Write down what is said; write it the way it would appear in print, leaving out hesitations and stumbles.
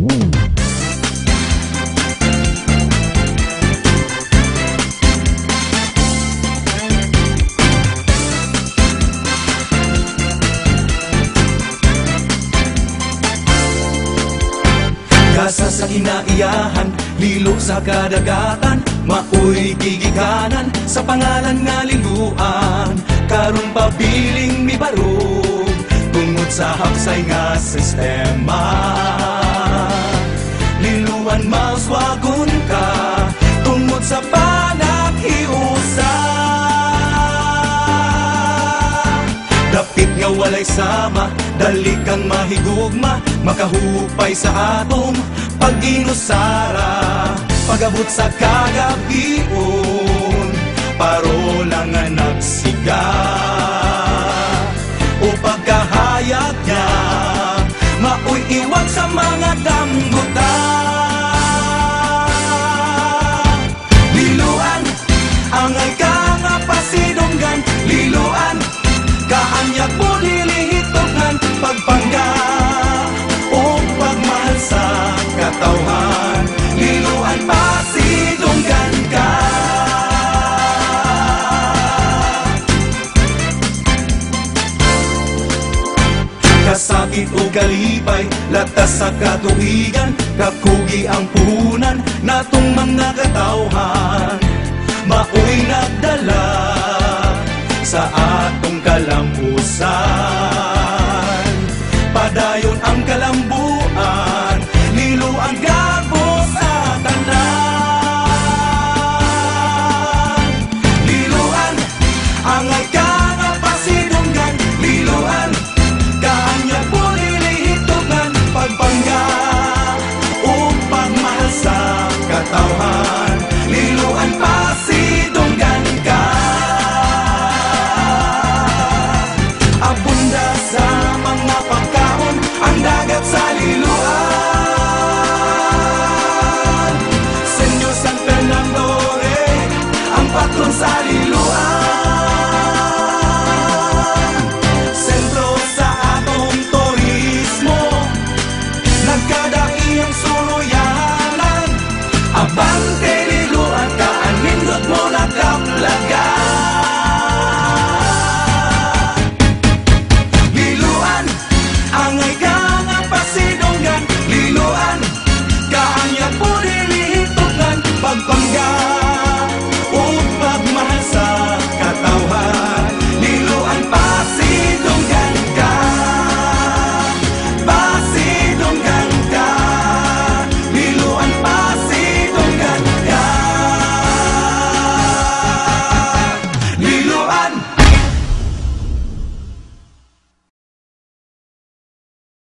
Gasa sa kinaiyahan, lilo sa kadagatan, maoy gigikanan sa pangalan nga liluan. Karon pabiling mibarog tungod sa hapsay nga sistema. Liluan mauswagon ka tungod sa panaghiusa. Dapit nga walay sama, dali kang mahigugma, makahupay sa atong pag-inusara. Pag-abot sa kagabion, parola nga nagsiga. O pagkahayag niya, maoy iwag sa mga damguta. Liluan, angay ka nga pasidunggan. Liluan, kaanyag mo lilihitogan. Pagpangga o pagmahal sa katawhan. Liluan, pasidunggan ka. Kasakit o galipay, latas sa katuwigan, kakugi ang puhunan natong mga katawhan. Maoy nagdala sa ato